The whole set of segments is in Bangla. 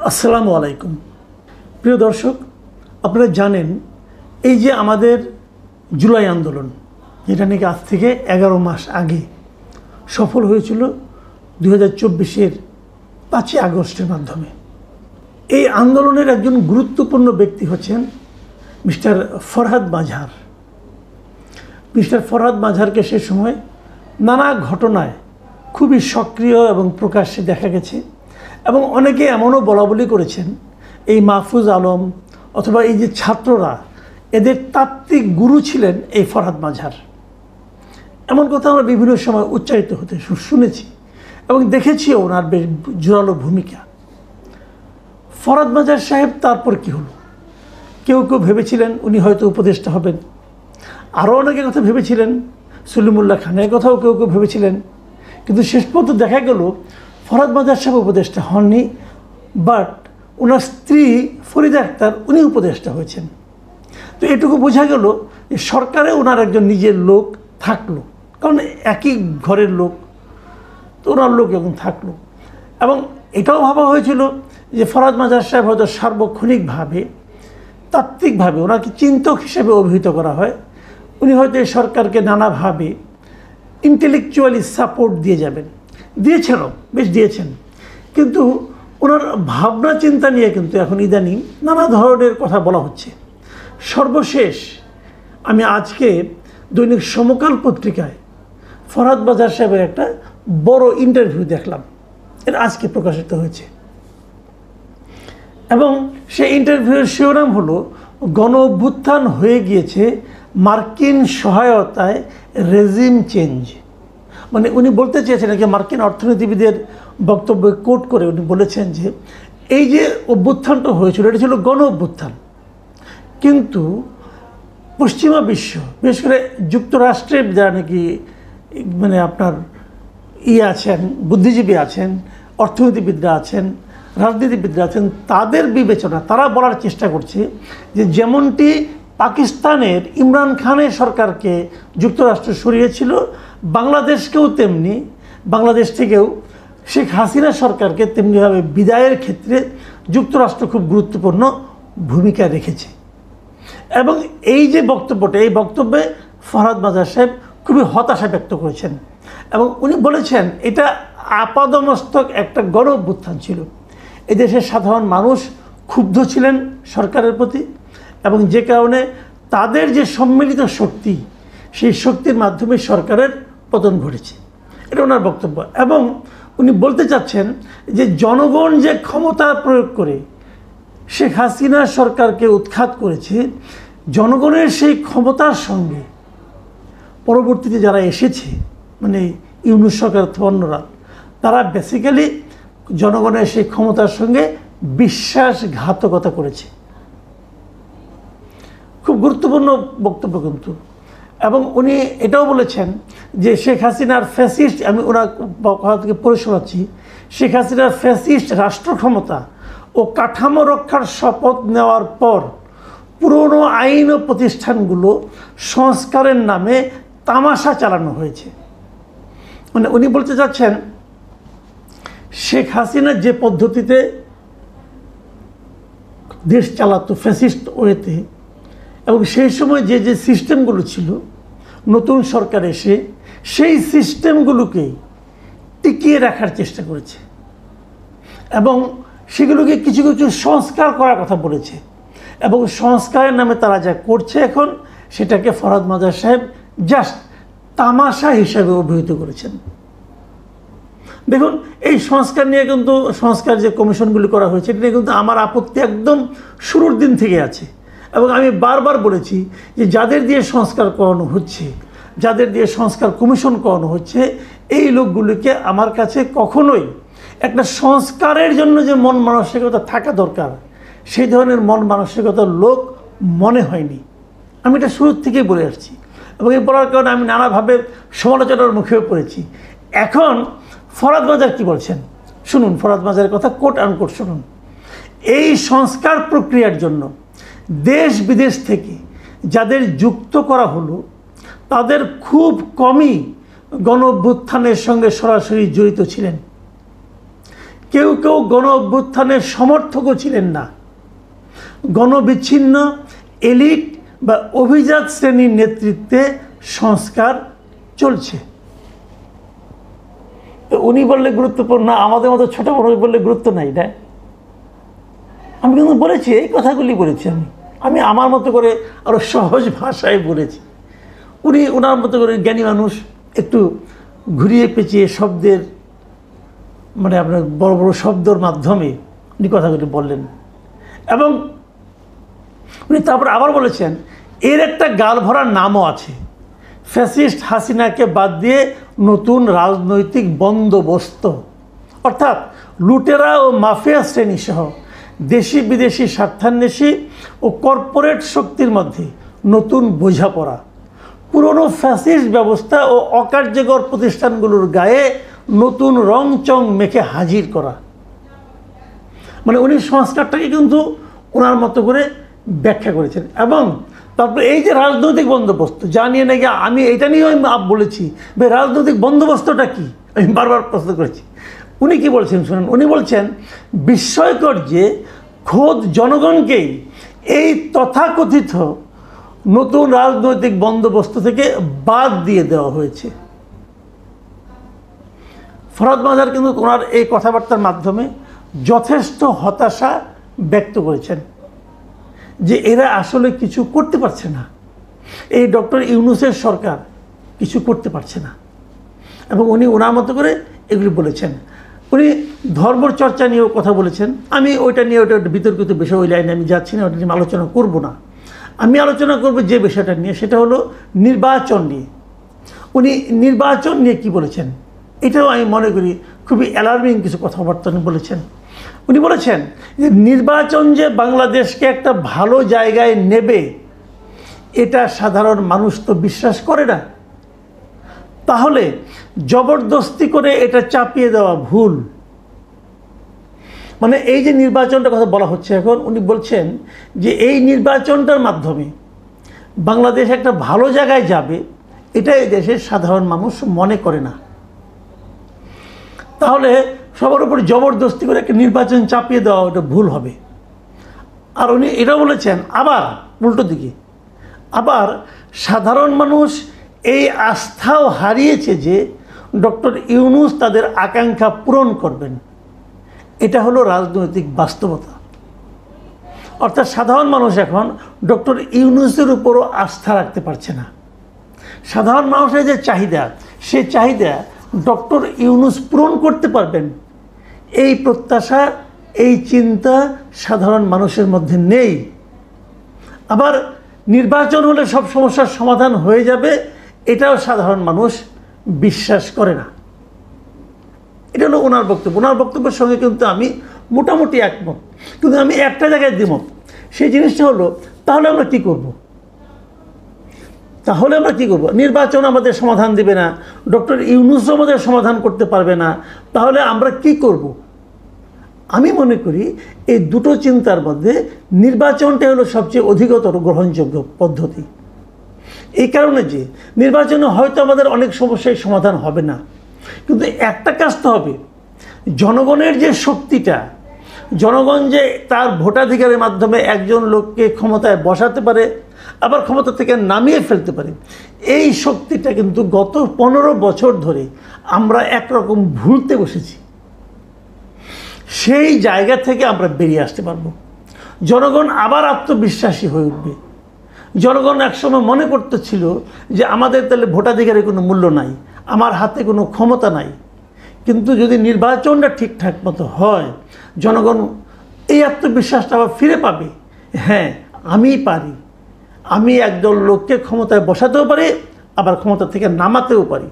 আসসালামু আলাইকুম প্রিয় দর্শক, আপনারা জানেন এই যে আমাদের জুলাই আন্দোলন, যেটা নাকি আজ থেকে 11 মাস আগে সফল হয়েছিল 2024-এর 5ই আগস্টের মাধ্যমে। এই আন্দোলনের একজন গুরুত্বপূর্ণ ব্যক্তি হচ্ছেন মিস্টার ফরহাদ মাঝার। মিস্টার ফরহাদ মাঝারকে সে সময় নানা ঘটনায় খুবই সক্রিয় এবং প্রকাশ্যে দেখা গেছে, এবং অনেকে এমনও বলাবলি করেছেন এই মাহফুজ আলম অথবা এই যে ছাত্ররা, এদের তাত্ত্বিক গুরু ছিলেন এই ফরহাদ মাঝার। এমন কথা আমরা বিভিন্ন সময় উচ্চারিত হতে শুনেছি এবং দেখেছিও ওনার বেশ জোরালো ভূমিকা। ফরহাদ মাঝার সাহেব তারপর কি হলো? কেউ কেউ ভেবেছিলেন উনি হয়তো উপদেষ্টা হবেন, আরও অনেকে কথা ভেবেছিলেন, সলিমুল্লাহ খানের কথাও কেউ কেউ ভেবেছিলেন, কিন্তু শেষ পর্যন্ত দেখা গেল ফরহাদ মাঝার সাহেব উপদেষ্টা হননি, বাট ওনার স্ত্রী ফরিদা আক্তার উনি উপদেষ্টা হয়েছেন। তো এটুকু বোঝা গেল যে সরকারে ওনার একজন নিজের লোক থাকলো, কারণ একই ঘরের লোক, তো ওনার লোক যখন থাকলো। এবং এটাও ভাবা হয়েছিল যে ফরহাদ মাঝার সাহেব হয়তো সার্বক্ষণিকভাবে তাত্ত্বিকভাবে ওনাকে চিন্তক হিসেবে অভিহিত করা হয়, উনি হয়তো এই সরকারকে নানাভাবে ইন্টেলেকচুয়ালি সাপোর্ট দিয়ে যাবেন, দিয়েছেনও, বেশ দিয়েছেন। কিন্তু ওনার ভাবনা চিন্তা নিয়ে কিন্তু এখন ইদানিং নানা ধরনের কথা বলা হচ্ছে। সর্বশেষ আমি আজকে দৈনিক সমকাল পত্রিকায় ফরহাদ মাঝার সাহেবের একটা বড় ইন্টারভিউ দেখলাম, এটা আজকে প্রকাশিত হয়েছে, এবং সেই ইন্টারভিউয়ের শিরোনাম হলো গণ অভ্যুত্থান হয়ে গিয়েছে মার্কিন সহায়তায় রেজিম চেঞ্জ। মানে উনি বলতে চেয়েছেন যে মার্কিন অর্থনীতিবিদের বক্তব্য কোট করে উনি বলেছেন যে এই যে অভ্যুত্থানটা হয়েছিল এটা ছিল গণ অভ্যুত্থান, কিন্তু পশ্চিমা বিশ্ব, বিশেষ করে যুক্তরাষ্ট্রের যারা নাকি মানে আপনার আছেন, বুদ্ধিজীবী আছেন, অর্থনীতিবিদরা আছেন, রাজনীতিবিদরা আছেন, তাদের বিবেচনা, তারা বলার চেষ্টা করছে যে যেমনটি পাকিস্তানের ইমরান খানের সরকারকে যুক্তরাষ্ট্র সরিয়েছিল, বাংলাদেশকেও তেমনি, বাংলাদেশ থেকেও শেখ হাসিনা সরকারকে তেমনিভাবে বিদায়ের ক্ষেত্রে যুক্তরাষ্ট্র খুব গুরুত্বপূর্ণ ভূমিকা রেখেছে। এবং এই যে বক্তব্যটা, এই বক্তব্যে ফরহাদ মাঝার সাহেব খুবই হতাশা ব্যক্ত করেছেন, এবং উনি বলেছেন এটা আপাদমস্তক একটা গণ অভ্যুত্থান ছিল। এদেশের সাধারণ মানুষ ক্ষুব্ধ ছিলেন সরকারের প্রতি, এবং যে কারণে তাদের যে সম্মিলিত শক্তি, সেই শক্তির মাধ্যমে সরকারের পতন ঘটেছে, এটা ওনার বক্তব্য। এবং উনি বলতে চাচ্ছেন যে জনগণ যে ক্ষমতা প্রয়োগ করে শেখ হাসিনা সরকারকে উৎখাত করেছে, জনগণের সেই ক্ষমতার সঙ্গে পরবর্তীতে যারা এসেছে, মানে ইউনূস সরকার অন্যরা, তারা বেসিক্যালি জনগণের সেই ক্ষমতার সঙ্গে বিশ্বাসঘাতকতা করেছে। খুব গুরুত্বপূর্ণ বক্তব্য কিন্তু। এবং উনি এটাও বলেছেন যে শেখ হাসিনার ফ্যাসিস্ট, আমি ওনার কথা থেকে পড়ে শোনাচ্ছি, শেখ হাসিনার ফ্যাসিস্ট রাষ্ট্র ক্ষমতা ও কাঠামো রক্ষার শপথ নেওয়ার পর পুরনো আইন ও প্রতিষ্ঠানগুলো সংস্কারের নামে তামাশা চালানো হয়েছে। মানে উনি বলতে চাচ্ছেন শেখ হাসিনা যে পদ্ধতিতে দেশ চালাতো ফ্যাসিস্ট ওয়েতে, এবং সেই সময় যে যে সিস্টেমগুলো ছিল, নতুন সরকার এসে সেই সিস্টেমগুলোকেই টিকিয়ে রাখার চেষ্টা করেছে, এবং সেগুলোকে কিছু কিছু সংস্কার করার কথা বলেছে, এবং সংস্কারের নামে তারা যা করছে এখন, সেটাকে ফরহাদ মাঝার সাহেব জাস্ট তামাশা হিসাবে অভিহিত করেছেন। দেখুন, এই সংস্কার নিয়ে কিন্তু, সংস্কার যে কমিশনগুলি করা হয়েছে, এটা নিয়ে কিন্তু আমার আপত্তি একদম শুরুর দিন থেকে আছে, এবং আমি বারবার বলেছি যে যাদের দিয়ে সংস্কার করানো হচ্ছে, যাদের দিয়ে সংস্কার কমিশন করানো হচ্ছে, এই লোকগুলিকে আমার কাছে কখনোই একটা সংস্কারের জন্য যে মন মানসিকতা থাকা দরকার, সেই ধরনের মন মানসিকতার লোক মনে হয়নি। আমি এটা শুরুর থেকেই বলে আসছি, এবং এই বলার কারণে আমি নানাভাবে সমালোচনার মুখেও পড়েছি। এখন ফরহাদ মাঝার কি বলছেন শুনুন, ফরহাদ মাঝারের কথা কোট আনকোট শুনুন। এই সংস্কার প্রক্রিয়ার জন্য দেশ বিদেশ থেকে যাদের যুক্ত করা হলো, তাদের খুব কমই গণ অভ্যুত্থানের সঙ্গে সরাসরি জড়িত ছিলেন। কেউ কেউ গণ অভ্যুত্থানের সমর্থকও ছিলেন না। গণবিচ্ছিন্ন এলিট বা অভিজাত শ্রেণীর নেতৃত্বে সংস্কার চলছে। উনি বললে গুরুত্বপূর্ণ, আমাদের মতো ছোট মানুষ বললে গুরুত্ব নাই না। আমি কিন্তু বলেছি, এই কথাগুলি বলেছি আমি আমার মতো করে আরো সহজ ভাষায় বলেছি। উনি ওনার মতো করে জ্ঞানী মানুষ, একটু ঘুরিয়ে পেঁচিয়ে শব্দের মানে আপনার বড় বড় শব্দের মাধ্যমে উনি কথাগুলি বললেন। এবং উনি তারপর আবার বলেছেন, এর একটা গাল ভরার নামও আছে, ফ্যাসিস্ট হাসিনাকে বাদ দিয়ে নতুন রাজনৈতিক বন্দোবস্ত। অর্থাৎ লুটেরা ও মাফিয়া শ্রেণী সহ দেশি বিদেশি স্বার্থান্বেষী ও কর্পোরেট শক্তির মধ্যে নতুন বোঝাপড়া, পুরনো ফ্যাসিস্ট ব্যবস্থা ও অকার্যকর প্রতিষ্ঠানগুলোর গায়ে নতুন রং চং মেখে হাজির করা। মানে উনি সংস্কারটাকে কিন্তু ওনার মতো করে ব্যাখ্যা করেছেন। এবং তারপরে এই যে রাজনৈতিক বন্দোবস্ত, যা নিয়ে নাকি আমি এটা নিয়েও বলেছি, ভাই রাজনৈতিক বন্দোবস্তটা কি, আমি বারবার প্রশ্ন করেছি। উনি কি বলছেন শুনুন। উনি বলছেন, বিস্ময়কর যে খোদ জনগণকেই এই তথাকথিত নতুন রাজনৈতিক বন্দোবস্ত থেকে বাদ দিয়ে দেওয়া হয়েছে। ফরহাদ মাজার কিন্তু ওনার এই কথাবার্তার মাধ্যমে যথেষ্ট হতাশা ব্যক্ত করেছেন যে এরা আসলে কিছু করতে পারছে না, এই ডক্টর ইউনূসের সরকার কিছু করতে পারছে না। এবং উনি ওনার মতো করে এগুলি বলেছেন। উনি ধর্মচর্চা নিয়েও কথা বলেছেন। আমি ওইটা নিয়ে ওটা বিতর্কিত বিষয়, ওই লাইনে আমি যাচ্ছি না, ওটা নিয়ে আলোচনা করব না। আমি আলোচনা করব যে বিষয়টা নিয়ে, সেটা হলো নির্বাচন নিয়ে। উনি নির্বাচন নিয়ে কি বলেছেন, এটাও আমি মনে করি খুবই অ্যালার্মিং কিছু কথাবার্তা বলেছেন। উনি বলেছেন যে নির্বাচন যে বাংলাদেশকে একটা ভালো জায়গায় নেবে, এটা সাধারণ মানুষ তো বিশ্বাস করে না। তাহলে জবরদস্তি করে এটা চাপিয়ে দেওয়া ভুল। মানে এই যে নির্বাচনটার কথা বলা হচ্ছে এখন, উনি বলছেন যে এই নির্বাচনটার মাধ্যমে বাংলাদেশ একটা ভালো জায়গায় যাবে, এটা এই দেশের সাধারণ মানুষ মনে করে না। তাহলে সবার উপর জবরদস্তি করে একটা নির্বাচন চাপিয়ে দেওয়া ওটা ভুল হবে। আর উনি এটাও বলেছেন আবার উল্টো দিকে, আবার সাধারণ মানুষ এই আস্থাও হারিয়েছে যে ডক্টর ইউনূস তাদের আকাঙ্ক্ষা পূরণ করবেন। এটা হলো রাজনৈতিক বাস্তবতা। অর্থাৎ সাধারণ মানুষ এখন ডক্টর ইউনূসের উপরও আস্থা রাখতে পারছে না। সাধারণ মানুষের যে চাহিদা, সে চাহিদা ডক্টর ইউনূস পূরণ করতে পারবেন, এই প্রত্যাশা, এই চিন্তা সাধারণ মানুষের মধ্যে নেই। আবার নির্বাচন হলে সব সমস্যার সমাধান হয়ে যাবে, এটাও সাধারণ মানুষ বিশ্বাস করে না। এটা হলো ওনার বক্তব্য। ওনার বক্তব্যের সঙ্গে কিন্তু আমি মোটামুটি একমত, কিন্তু আমি একটা জায়গায় দ্বিমত। সেই জিনিসটা হলো, তাহলে আমরা কি করব? নির্বাচন আমাদের সমাধান দিবে না, ডক্টর ইউনূস আমাদের সমাধান করতে পারবে না, তাহলে আমরা কি করব? আমি মনে করি এই দুটো চিন্তার মধ্যে নির্বাচনটা হলো সবচেয়ে অধিকতর গ্রহণযোগ্য পদ্ধতি। এই কারণে যে নির্বাচনে হয়তো আমাদের অনেক সমস্যার সমাধান হবে না, কিন্তু একটা কাজ তো হবে, জনগণের যে শক্তিটা, জনগণ যে তার ভোটাধিকারের মাধ্যমে একজন লোককে ক্ষমতায় বসাতে পারে, আবার ক্ষমতা থেকে নামিয়ে ফেলতে পারে, এই শক্তিটা কিন্তু গত 15 বছর ধরে আমরা একরকম ভুলতে বসেছি। সেই জায়গা থেকে আমরা বেরিয়ে আসতে পারবো। জনগণ আবার আত্মবিশ্বাসী হয়ে উঠবে। জনগণ একসময় মনে করতেছিল যে আমাদের তাহলে ভোটাধিকারের কোনো মূল্য নাই, আমার হাতে কোনো ক্ষমতা নাই। কিন্তু যদি নির্বাচনটা ঠিকঠাক মতো হয়, জনগণ এই আত্মবিশ্বাসটা আবার ফিরে পাবে, হ্যাঁ আমি পারি, আমি একদল লোককে ক্ষমতায় বসাতেও পারি, আবার ক্ষমতা থেকে নামাতেও পারি।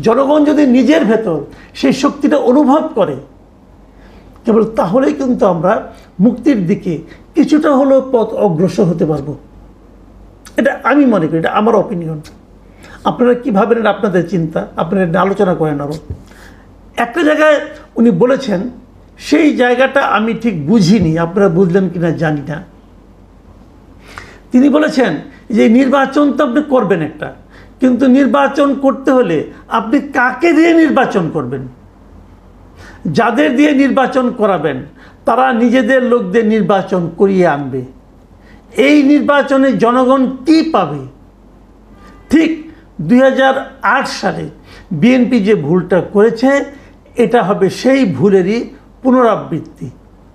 জনগণ যদি নিজের ভেতর সেই শক্তিটা অনুভব করে, কেবল তাহলেই কিন্তু আমরা মুক্তির দিকে কিছুটা হলেও পথ অগ্রসর হতে পারবো। এটা আমি মনে করি, এটা আমার অপিনিয়ন। আপনারা কী ভাবেন, এটা আপনাদের চিন্তা, আপনারা এটা আলোচনা করেন। আরও একটা জায়গায় উনি বলেছেন, সেই জায়গাটা আমি ঠিক বুঝিনি, আপনারা বুঝলেন কিনা জানি না। তিনি বলেছেন যে নির্বাচন তো আপনি করবেন একটা, কিন্তু নির্বাচন করতে হলে আপনি কাকে দিয়ে নির্বাচন করবেন? যাদের দিয়ে নির্বাচন করাবেন তারা নিজেদের লোকদের নির্বাচন করিয়ে আনবে। এই নির্বাচনে জনগণ কি পাবে? ঠিক 2008 সালে বিএনপি যে ভুলটা করেছে, এটা হবে সেই ভুলেরই পুনরাবৃত্তি।